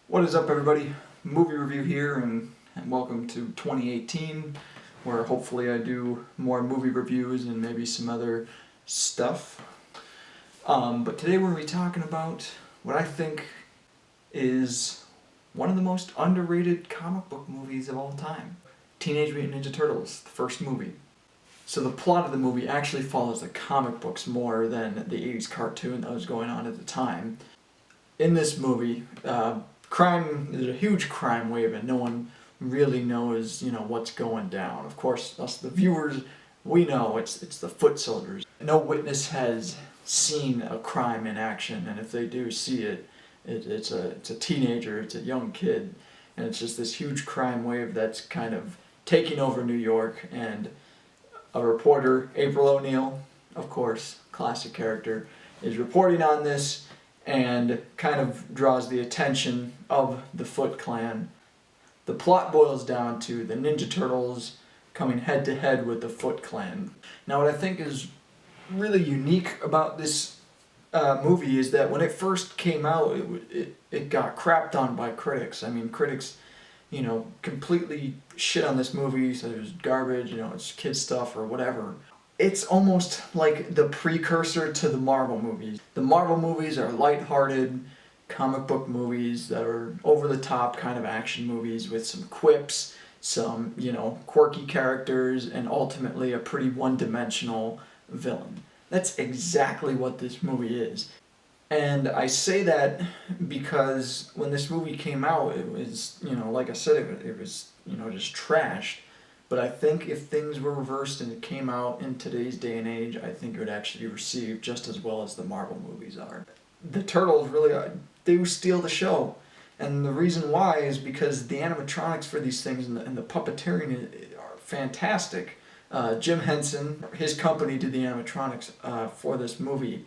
What is up, everybody? Movie review here, and welcome to 2018, where hopefully I do more movie reviews and maybe some other stuff. But today we're going to be talking about what I think is one of the most underrated comic book movies of all time. Teenage Mutant Ninja Turtles, the first movie. So the plot of the movie actually follows the comic books more than the 80s cartoon that was going on at the time. In this movie, there's a huge crime wave and no one really knows, what's going down. Of course, us the viewers, we know it's the foot soldiers. No witness has seen a crime in action, and if they do see it, it's a teenager, it's a young kid, and it's just this huge crime wave that's kind of taking over New York. And a reporter, April O'Neil, of course, classic character, is reporting on this and kind of draws the attention of the Foot Clan. The plot boils down to the Ninja Turtles coming head to head with the Foot Clan. Now, what I think is really unique about this movie is that when it first came out, it got crapped on by critics. I mean, critics, completely shit on this movie, said it was garbage, it's kid stuff or whatever. It's almost like the precursor to the Marvel movies. The Marvel movies are lighthearted comic book movies that are over-the-top kind of action movies with some quips, some, quirky characters, and ultimately a pretty one-dimensional villain. That's exactly what this movie is. And I say that because when this movie came out, it was, like I said, it was, just trashed. But I think if things were reversed and it came out in today's day and age, I think it would actually be received just as well as the Marvel movies are. The Turtles really they steal the show. And the reason why is because the animatronics for these things and the puppeteering are fantastic. Jim Henson, his company, did the animatronics for this movie.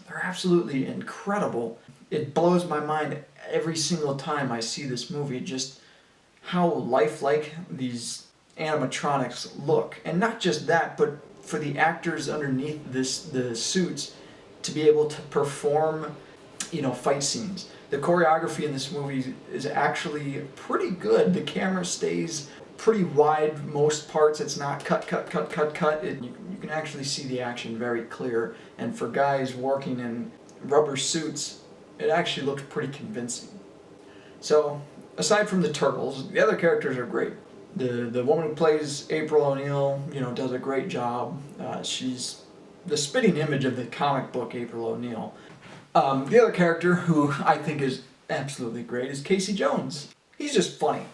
They're absolutely incredible. It blows my mind every single time I see this movie, just how lifelike these animatronics look. And not just that, but for the actors underneath the suits to be able to perform, fight scenes. The choreography in this movie is actually pretty good. The camera stays pretty wide most parts. It's not cut. You can actually see the action very clear. And for guys working in rubber suits, it actually looks pretty convincing. So, aside from the Turtles, the other characters are great. The woman who plays April O'Neil, does a great job. She's the spitting image of the comic book April O'Neil. The other character who I think is absolutely great is Casey Jones. He's just funny.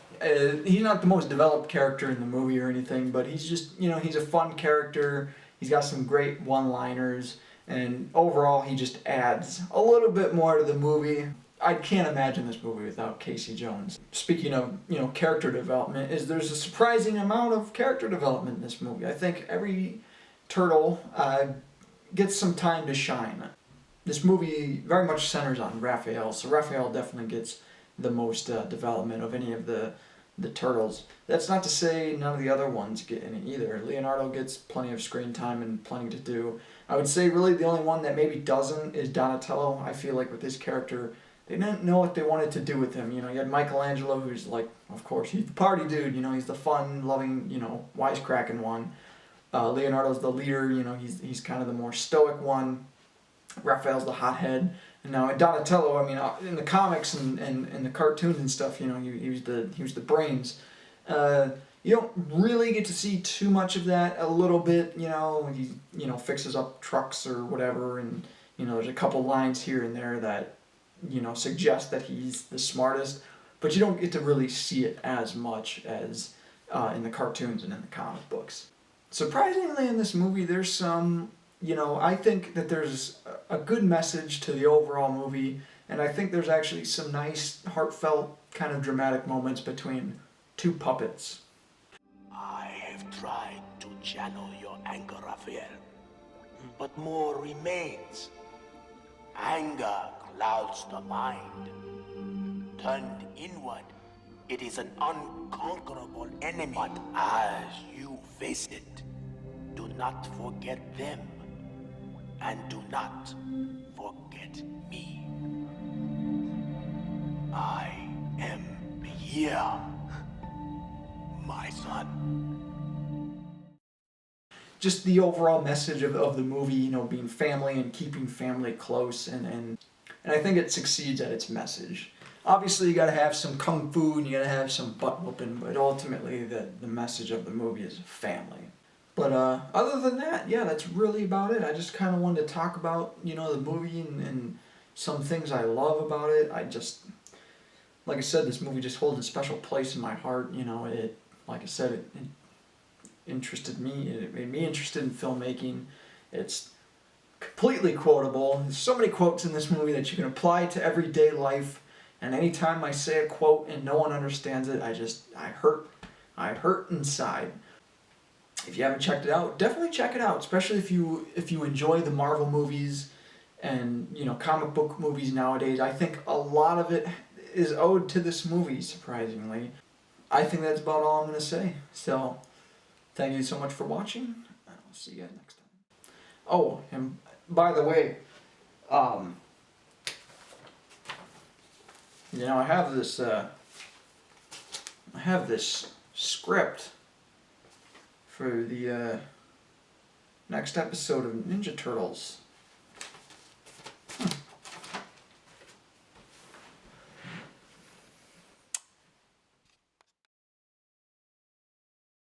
He's not the most developed character in the movie or anything, but he's just, he's a fun character. He's got some great one-liners, and overall he just adds a little bit more to the movie. I can't imagine this movie without Casey Jones. Speaking of, character development, there's a surprising amount of character development in this movie. I think every turtle gets some time to shine. This movie very much centers on Raphael, so Raphael definitely gets the most development of any of the turtles. That's not to say none of the other ones get any either. Leonardo gets plenty of screen time and plenty to do. I would say really the only one that maybe doesn't is Donatello. I feel like with his character, they didn't know what they wanted to do with him. You had Michelangelo, who's like, of course, he's the party dude. He's the fun-loving, wisecracking one. Leonardo's the leader. He's kind of the more stoic one. Raphael's the hothead. And now Donatello, in the comics and the cartoons and stuff, he was the brains. You don't really get to see too much of that. A little bit, he fixes up trucks or whatever, and there's a couple lines here and there that suggest that he's the smartest, but you don't get to really see it as much as in the cartoons and in the comic books. Surprisingly, in this movie, there's some, I think that there's a good message to the overall movie, and I think there's actually some nice, heartfelt, kind of dramatic moments between two puppets. I have tried to channel your anger, Raphael, but more remains. Anger clouds the mind. Turned inward, it is an unconquerable enemy. But as you face it, do not forget them, and do not forget me. I here, my son. Just the overall message of the movie, you know, being family and keeping family close, and I think it succeeds at its message. Obviously, you gotta have some kung fu and you gotta have some butt whooping, but ultimately the message of the movie is family. But other than that, yeah, that's really about it. I just kind of wanted to talk about, you know, the movie and some things I love about it. Like I said, this movie just holds a special place in my heart. You know, like I said, it interested me. It made me interested in filmmaking. It's completely quotable. There's so many quotes in this movie that you can apply to everyday life. And anytime I say a quote and no one understands it, I hurt. I hurt inside. If you haven't checked it out, definitely check it out. Especially if you enjoy the Marvel movies and, you know, comic book movies nowadays. I think a lot of it is owed to this movie, surprisingly. I think that's about all I'm going to say. So, thank you so much for watching, and I'll see you guys next time. Oh, and by the way, you know, I have this script for the next episode of Ninja Turtles.